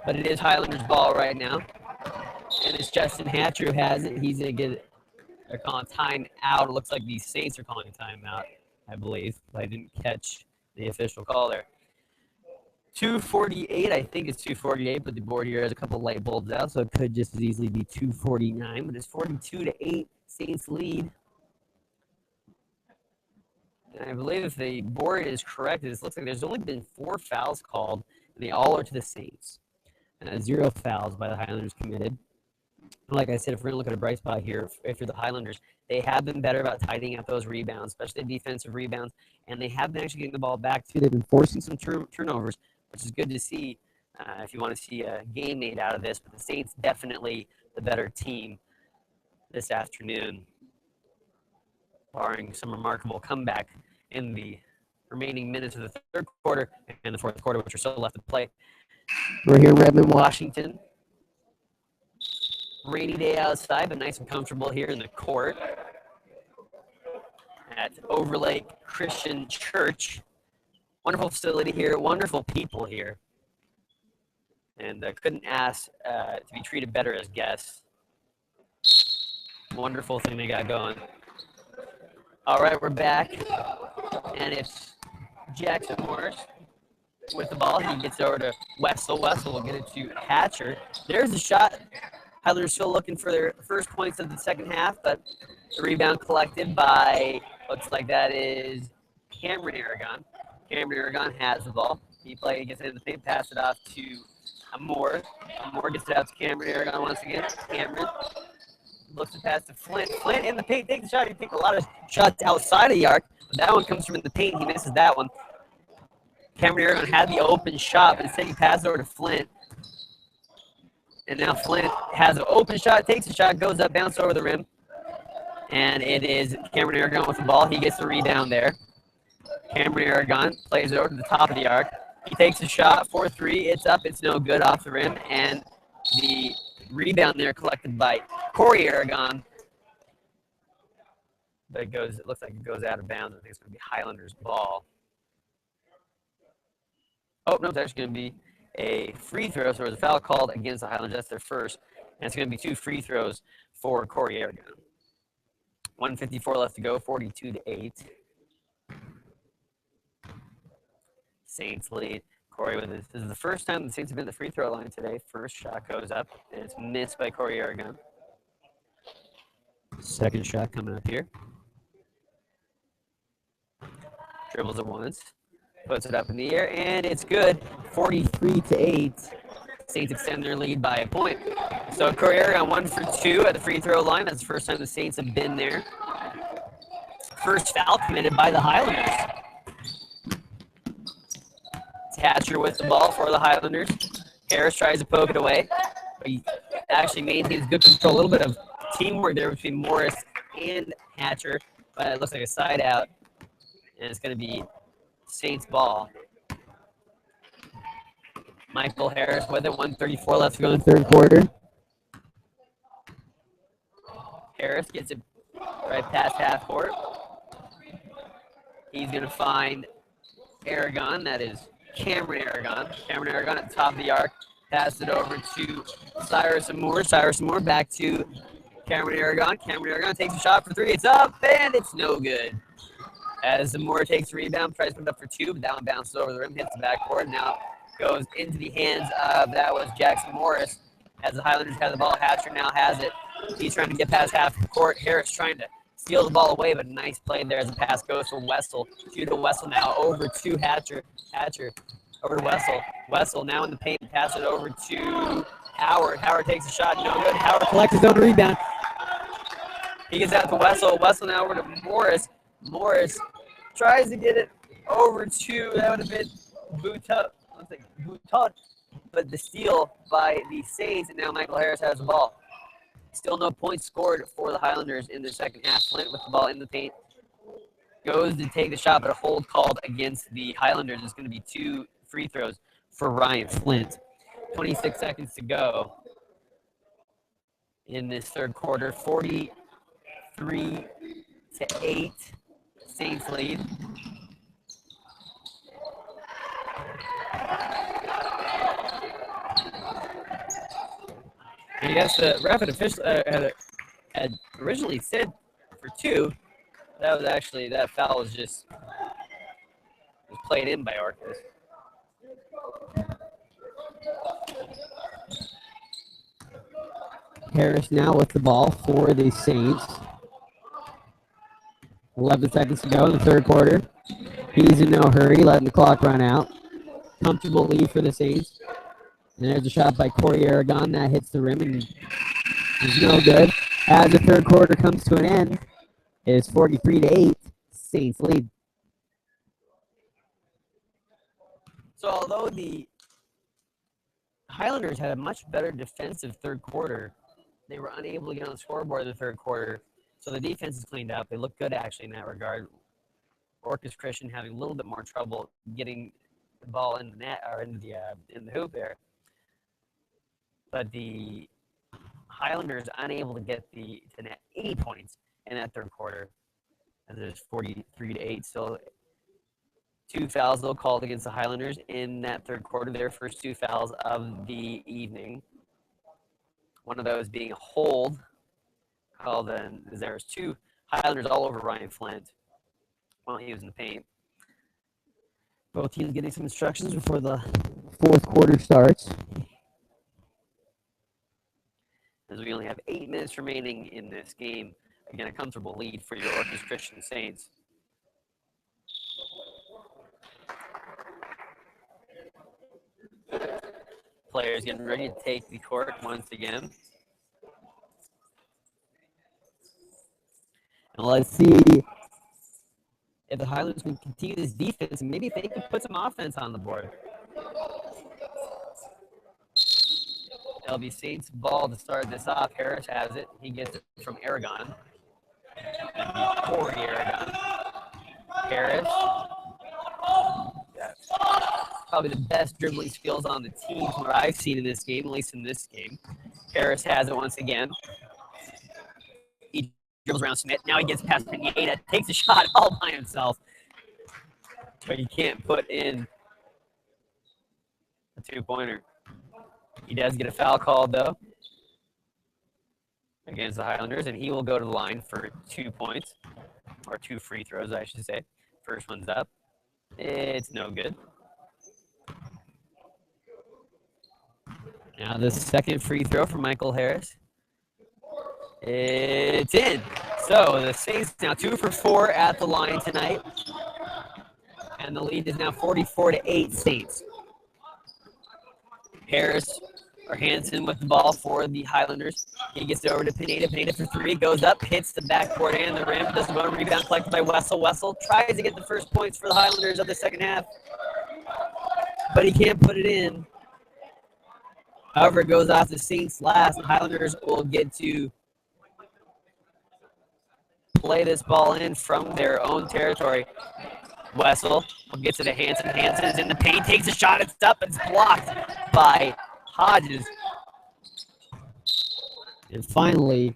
But it is Highlanders ball right now. And it's Justin Hatcher who has it. He's going to get it. They're calling time out. It looks like the Saints are calling time out, I believe. I didn't catch the official call there. 2:48, I think it's 2:48, but the board here has a couple light bulbs out, so it could just as easily be 2:49. But it's 42-8 Saints lead. And I believe if the board is correct, it looks like there's only been 4 fouls called, and they all are to the Saints. 0 fouls by the Highlanders committed. Like I said, if we're going to look at a bright spot here, if you're the Highlanders, they have been better about tidying up those rebounds, especially defensive rebounds, and they have been actually getting the ball back, too. They've been forcing some turnovers, which is good to see if you want to see a game made out of this. But the Saints definitely the better team this afternoon, barring some remarkable comeback in the remaining minutes of the third quarter and the fourth quarter, which are still left to play. We're here in Redmond, Washington. Rainy day outside, but nice and comfortable here in the court at Overlake Christian Church. Wonderful facility here, wonderful people here. And couldn't ask to be treated better as guests. Wonderful thing they got going. All right, we're back. And it's Jackson Morris with the ball. He gets over to Wessel. Wessel will get it to Hatcher. There's the shot. Highlanders still looking for their first points of the second half, but The rebound collected by, looks like that is Cameron Aragon. Cameron Aragon has the ball. He gets it in the paint, pass it off to Amore. Amore gets it out to Cameron Aragon once again. Cameron looks to pass to Flint. Flint in the paint, takes a shot. He takes a lot of shots outside of the arc, but that one comes from in the paint. He misses that one. Cameron Aragon had the open shot, but instead he passed over to Flint. And now Flint has an open shot, takes a shot, goes up, bounces over the rim. And it is Cameron Aragon with the ball. He gets the rebound there. Cameron Aragon plays it over to the top of the arc. He takes a shot for 3. It's up. It's no good off the rim. And the rebound there collected by Corey Aragon. But it looks like it goes out of bounds. I think it's going to be Highlanders' ball. Oh, no, it's actually going to be a free throw. So there's a foul called against the Highlanders. That's their first. And it's going to be 2 free throws for Corey Aragon. 1:54 left to go, 42-8. Saints lead. Corey with this. This is the first time the Saints have been at the free throw line today. First shot goes up, and it's missed by Corey Aragon. Second shot coming up here. Dribbles it once, puts it up in the air, and it's good. 43-8. Saints extend their lead by a point. So Corey Aragon 1 for 2 at the free throw line. That's the first time the Saints have been there. First foul committed by the Highlanders. Hatcher with the ball for the Highlanders. Harris tries to poke it away, but he actually maintains good control. A little bit of teamwork there between Morris and Hatcher, but it looks like a side out, and it's going to be Saints ball. Michael Harris with it, 1:34 left to go in the third quarter. Harris gets it right past half court. He's going to find Aragon, that is Cameron Aragon. Cameron Aragon at the top of the arc. Pass it over to Cyrus Amore. Cyrus Amore back to Cameron Aragon. Cameron Aragon takes a shot for 3. It's up, and it's no good. As Amore takes the rebound, tries to put it up for 2, but that one bounces over the rim, hits the backboard. Now goes into the hands of, that was Jackson Morris. As the Highlanders have the ball, Hatcher now has it. He's trying to get past half the court. Harris trying to steal the ball away, but nice play there as the pass goes for Wessel. Judah Wessel now over to Hatcher. Hatcher over to Wessel. Wessel now in the paint. Pass it over to Howard. Howard takes a shot. No good. Howard collects his own rebound. He gets out to Wessel. Wessel now over to Morris. Morris tries to get it over to, that would have been Boutot. But the steal by the Saints, and now Michael Harris has the ball. Still no points scored for the Highlanders in the second half. Flint with the ball in the paint. Goes to take the shot, but a hold called against the Highlanders. It's going to be 2 free throws for Ryan Flint. 26 seconds to go in this third quarter. 43-8. Saints lead. And I guess the ref had originally said for 2. That was actually, that foul was played in by Arcus. Harris now with the ball for the Saints. 11 seconds to go in the third quarter. He's in no hurry, letting the clock run out. Comfortable lead for the Saints. And there's a shot by Corey Aragon that hits the rim and is no good. As the third quarter comes to an end, it is 43-8. Saints lead. So although the Highlanders had a much better defensive third quarter, they were unable to get on the scoreboard in the third quarter. So the defense is cleaned up. They look good actually in that regard. Orcus Christian having a little bit more trouble getting the ball in the net or in the hoop there. But the Highlanders unable to get to net 8 points in that third quarter. And there's 43-8 still. 2 fouls though called against the Highlanders in that third quarter. Their first 2 fouls of the evening. One of those being a hold called, and there's 2 Highlanders all over Ryan Flint while he was in the paint. Both teams getting some instructions before the fourth quarter starts. As we only have 8 minutes remaining in this game Again, a comfortable lead for your Orcas Christian Saints. Players getting ready to take the court once again. And let's see if the Highlanders can continue this defense and maybe if they can put some offense on the board. It'll be Saints ball to start this off. Harris has it. He gets it from Aragon. Corey Aragon. Harris. Probably the best dribbling skills on the team from what I've seen in this game, at least in this game. Harris has it once again. He dribbles around Smith. Now he gets past Pineda. Takes a shot all by himself. But he can't put in a two-pointer. He does get a foul called, though, against the Highlanders, and he will go to the line for 2 points, or 2 free throws, I should say. First one's up. It's no good. Now the second free throw from Michael Harris. It's in. So the Saints now 2 for 4 at the line tonight. And the lead is now 44-8 Saints. Harris or Hansen with the ball for the Highlanders. He gets it over to Pineda. Pineda for 3. Goes up, hits the backboard and the rim. Doesn't go to rebound, collected by Wessel. Wessel tries to get the first points for the Highlanders of the second half. But he can't put it in. However, it goes off the Saints last. The Highlanders will get to play this ball in from their own territory. Wessel will get to the Hansen. Hansen's in the paint, takes a shot. It's up. It's blocked by Hodges. And finally,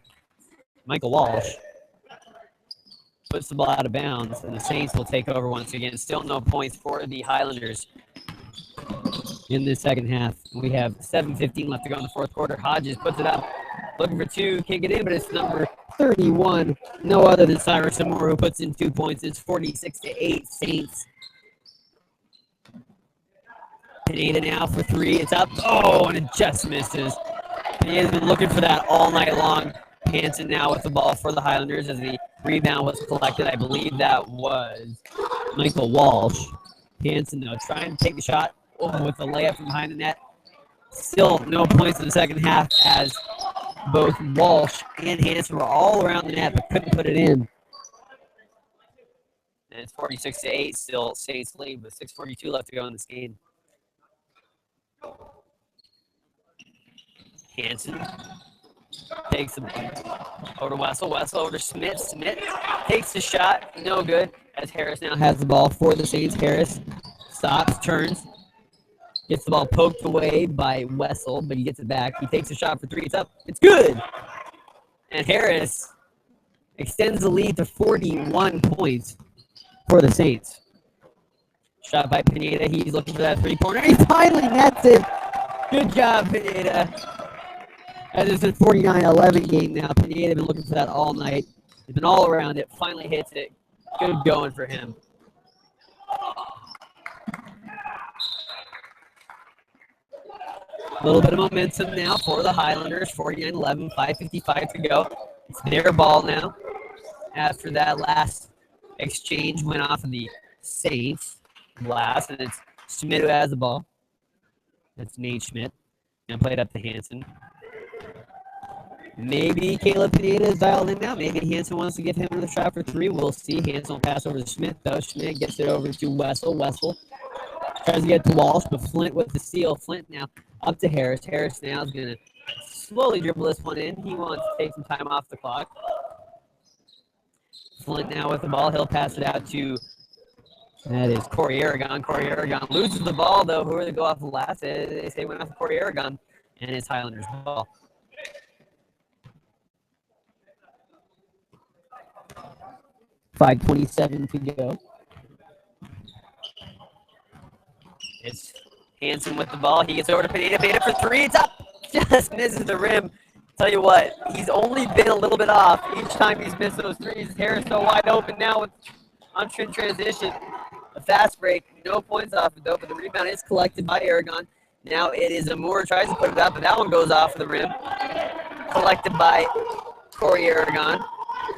Michael Walsh puts the ball out of bounds, and the Saints will take over once again. Still no points for the Highlanders in the second half. We have 7:15 left to go in the fourth quarter. Hodges puts it up, looking for 2, can't get in, but it's number 31. No other than Cyrus Amore, who puts in 2 points. It's 46-8 Saints. Pineda now for 3. It's up. Oh, and it just misses. Pineda's been looking for that all night long. Hansen now with the ball for the Highlanders as the rebound was collected. I believe that was Michael Walsh. Hansen, though, trying to take the shot with the layup from behind the net. Still no points in the second half as both Walsh and Hansen were all around the net but couldn't put it in. And it's 46-8 still Saints lead with 6:42 left to go in this game. Hansen takes the over to Wessel. Wessel over to Smith. Smith takes the shot. No good as Harris now has the ball for the Saints. Harris stops, turns, gets the ball poked away by Wessel, but he gets it back. He takes a shot for 3. It's up. It's good. And Harris extends the lead to 41 points for the Saints. Shot by Pineda. He's looking for that three-pointer. He finally nets it. Good job, Pineda. As it's a 49-11 game now. Pineda been looking for that all night. He's been all around it. Finally hits it. Good going for him. A little bit of momentum now for the Highlanders. 49-11, 5:55 to go. It's their ball now. After that last exchange went off of the Saints blast, and it's Schmidt who has the ball. That's Nate Schmidt. And played up to Hansen. Maybe Caleb Pineda is dialed in now. Maybe Hansen wants to give him another shot for 3. We'll see. Hansen will pass over to Schmidt, though. Schmidt gets it over to Wessel. Wessel tries to get to Walsh, but Flint with the steal. Flint now up to Harris. Harris now is going to slowly dribble this one in. He wants to take some time off the clock. Flint now with the ball. He'll pass it out to, that is Corey Aragon. Corey Aragon loses the ball, though. Who are they go off the last? They say went off of Corey Aragon, and it's Highlanders' ball. .5:27 to go. It's Hansen with the ball. He gets over to Pineda. Pineda for 3. It's up. Just misses the rim. Tell you what, he's only been a little bit off each time he's missed those 3s. Harris so wide open now with on transition. A fast break. No points off it, though, but the rebound is collected by Aragon. Now it is Amore tries to put it up, but that one goes off of the rim. Collected by Corey Aragon.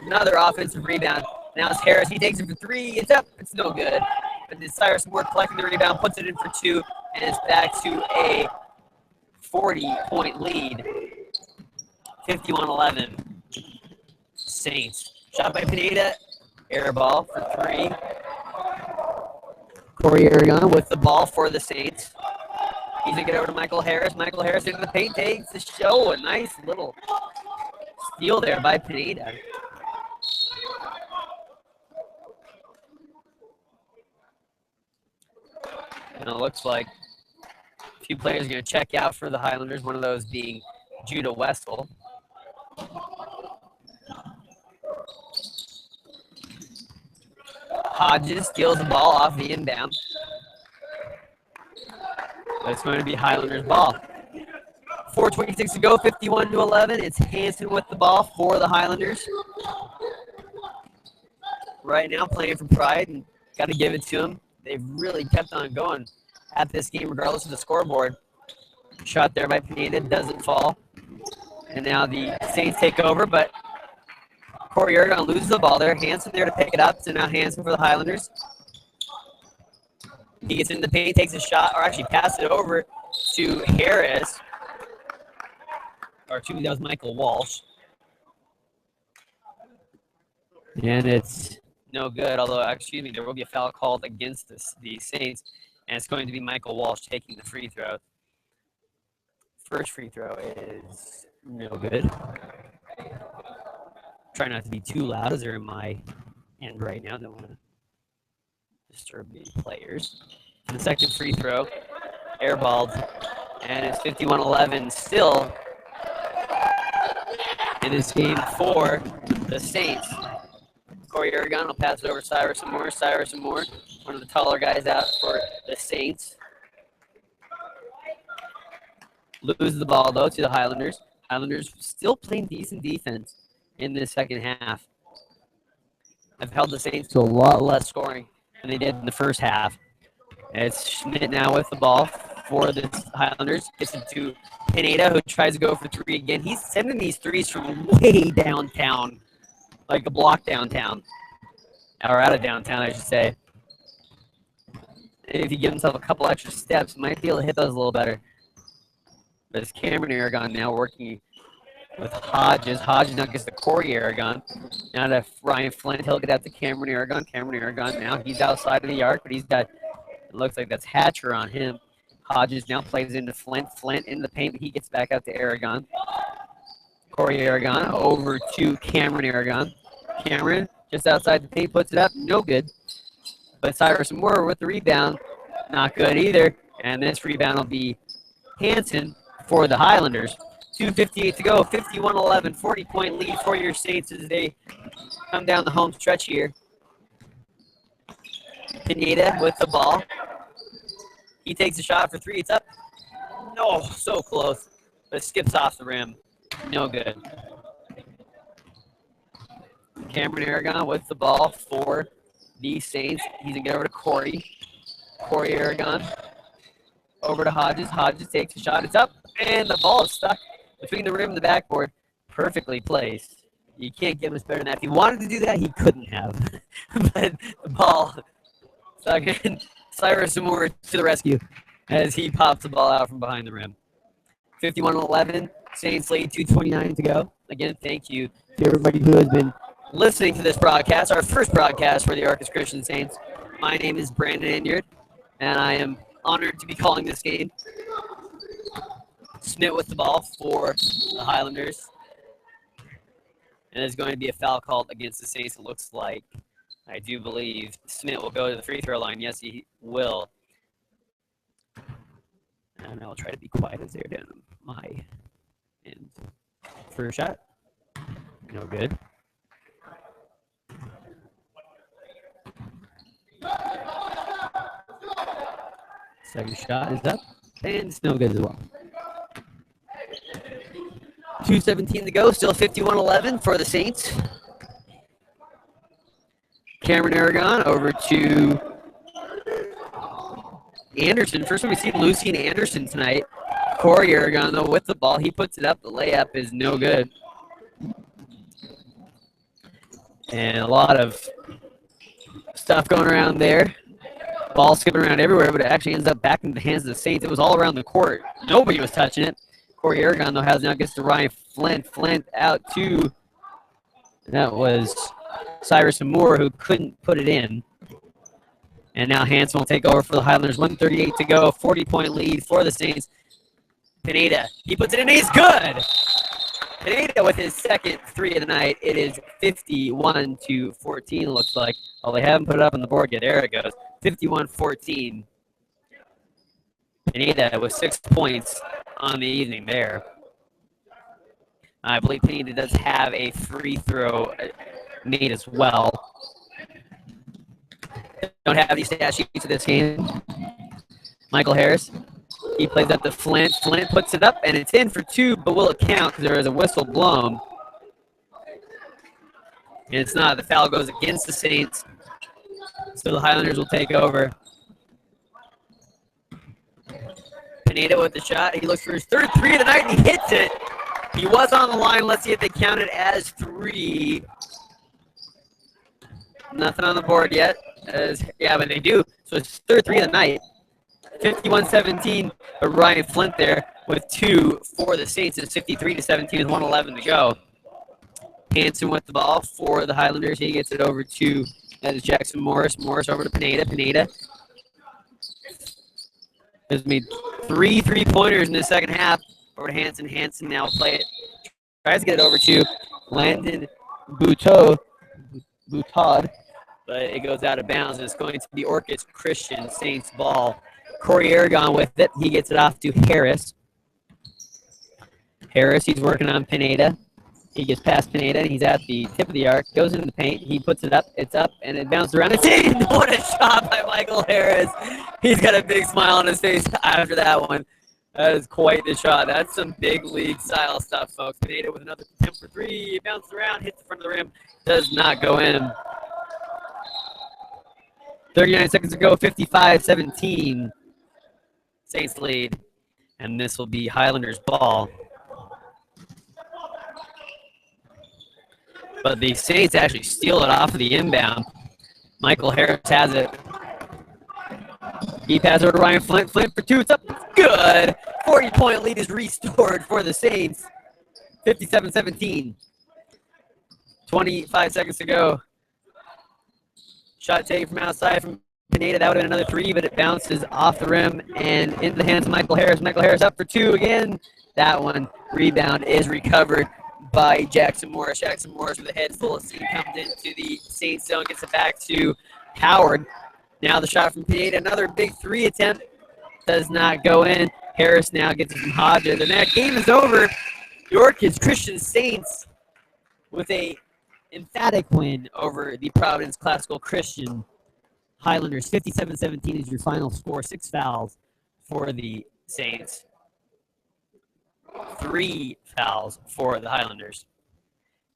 Another offensive rebound. Now it's Harris. He takes it for three. It's up. It's no good. But it's Cyrus Moore collecting the rebound, puts it in for two, and it's back to a 40-point lead. 51-11. Saints. Shot by Pineda. Air ball for three. Corey Aragon with the ball for the Saints. He's going to get over to Michael Harris. Michael Harris into the paint, takes the show. A nice little steal there by Pineda. And it looks like a few players are going to check out for the Highlanders, one of those being Judah Wessel. Hodges steals the ball off the inbound. But it's going to be Highlanders' ball. 4:26 to go, 51-11. It's Hanson with the ball for the Highlanders. Right now playing for pride, and got to give it to them. They've really kept on going at this game regardless of the scoreboard. Shot there by Pineda, doesn't fall. And now the Saints take over, but Corey Aragon loses the ball there. Hanson there to pick it up. So now Hanson for the Highlanders. He gets in the paint, takes a shot, or actually passes it over to Harris. Or excuse me, that was Michael Walsh. And it's no good, although, excuse me, there will be a foul called against the Saints. And it's going to be Michael Walsh taking the free throw. First free throw is no good. Try not to be too loud as they're in my end right now. Don't want to disturb the players. The second free throw, airballed, and it's 51-11 still in this game for the Saints. Corey Aragon will pass it over to Cyrus and Moore. Cyrus and Moore, one of the taller guys out for the Saints. Loses the ball, though, to the Highlanders. Highlanders still playing decent defense in this second half. I've held the Saints to a lot less scoring than they did in the first half. It's Schmidt now with the ball for the Highlanders. Gets it to Pineda, who tries to go for three again. He's sending these threes from way downtown, like a block downtown, or out of downtown, I should say. If you give himself a couple extra steps, might be able to hit those a little better. But it's Cameron Aragon now working with Hodges. Hodges now gets to Corey Aragon. Now to Ryan Flint. He'll get out to Cameron Aragon. Cameron Aragon now, he's outside of the arc, but he's got, it looks like that's Hatcher on him. Hodges now plays into Flint. Flint in the paint, but he gets back out to Aragon. Corey Aragon over to Cameron Aragon. Cameron just outside the paint, puts it up, no good. But Cyrus Moore with the rebound, not good either. And this rebound will be Hanson for the Highlanders. 2:58 to go, 51-11, 40-point lead for your Saints as they come down the home stretch here. Pineda with the ball. He takes a shot for three. It's up. No, so close. But it skips off the rim. No good. Cameron Aragon with the ball for the Saints. He's going to get over to Corey. Corey Aragon over to Hodges. Hodges takes a shot. It's up. And the ball is stuck between the rim and the backboard. Perfectly placed. You can't get much better than that. If he wanted to do that, he couldn't have. But the ball stuck in. Cyrus Moore to the rescue as he pops the ball out from behind the rim. 51-11. Saints lead, 2:29 to go. Again, thank you to everybody who has been listening to this broadcast, our first broadcast for the Arcus Christian Saints. My name is Brandon Inyard, and I am honored to be calling this game. Schmidt with the ball for the Highlanders. And there's going to be a foul called against the Saints, it looks like. I do believe Schmidt will go to the free throw line. Yes, he will. And I'll try to be quiet as they're down my end. First shot. No good. Second shot is up. And it's no good as well. 2:17 to go. Still 51-11 for the Saints. Cameron Aragon over to Anderson. First time we've seen Lucien Anderson tonight. Corey Aragon, though, with the ball. He puts it up. The layup is no good. And a lot of stuff going around there. Ball skipping around everywhere, but it actually ends up back in the hands of the Saints. It was all around the court. Nobody was touching it. Corey Aragon, though, now gets to Ryan Flint. Flint out to, that was Cyrus Moore, who couldn't put it in. And now Hanson will take over for the Highlanders. 1:38 to go. 40-point lead for the Saints. Pineda, he puts it in. He's good. Pineda with his second three of the night. It is 51-14, looks like. Oh, they haven't put it up on the board yet. There it goes. 51-14. Pineda with 6 points on the evening there. I believe Pineda does have a free throw made as well. Don't have these stat sheets of this game. Michael Harris, he plays up to Flint. Flint puts it up, and it's in for two, but will it count because there is a whistle blown? And it's not. The foul goes against the Saints, so the Highlanders will take over. Pineda with the shot. He looks for his third three of the night, and he hits it. He was on the line. Let's see if they count it as three. Nothing on the board yet. Yeah, but they do. So it's third three of the night. 51-17, but Ryan Flint there with two for the Saints. It's 53-17 with 1:11 to go. Hanson with the ball for the Highlanders. He gets it over to Jackson Morris. Morris over to Pineda. Pineda has made three three-pointers in the second half. Over to Hanson. Hanson now will play it. Tries to get it over to Landon Boutod, but it goes out of bounds, and it's going to be Orchis Christian Saints ball. Corey Aragon with it. He gets it off to Harris. Harris, he's working on Pineda. He gets past Pineda, and he's at the tip of the arc. Goes into the paint. He puts it up. It's up, and it bounces around. It's in! What a shot by Michael Harris. He's got a big smile on his face after that one. That is quite the shot. That's some big league style stuff, folks. Pineda with another attempt for three. It bounces around, hits the front of the rim. Does not go in. 39 seconds to go, 55-17. Saints lead, and this will be Highlanders ball. But the Saints actually steal it off of the inbound. Michael Harris has it. He passes over to Ryan Flint. Flint for two. It's up. It's good. 40-point lead is restored for the Saints. 57-17. 25 seconds to go. Shot taken from outside from Pineda. That would have been another three, but it bounces off the rim and into the hands of Michael Harris. Michael Harris up for two again. That one rebound is recovered by Jackson Morris. Jackson Morris with a head full of steam comes into the Saints zone, gets it back to Howard. Now the shot from Pineda, another big three attempt, does not go in. Harris now gets it from Hodges, and that game is over. The Orchids Christian Saints with a emphatic win over the Providence Classical Christian Highlanders. 57-17 is your final score. 6 fouls for the Saints. 3 fouls for the Highlanders.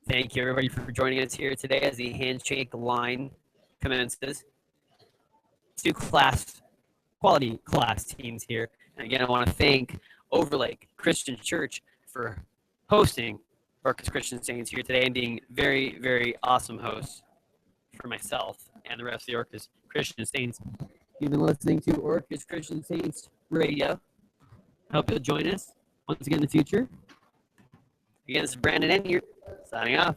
Thank you, everybody, for joining us here today as the handshake line commences. 2 quality class teams here. And again, I want to thank Overlake Christian Church for hosting Orchis Christian Saints here today and being very, very awesome hosts for myself and the rest of the Orchis Christian Saints. You've been listening to Orchis Christian Saints Radio. I hope you'll join us once again in the future. Again, this is Brandon N. here, signing off.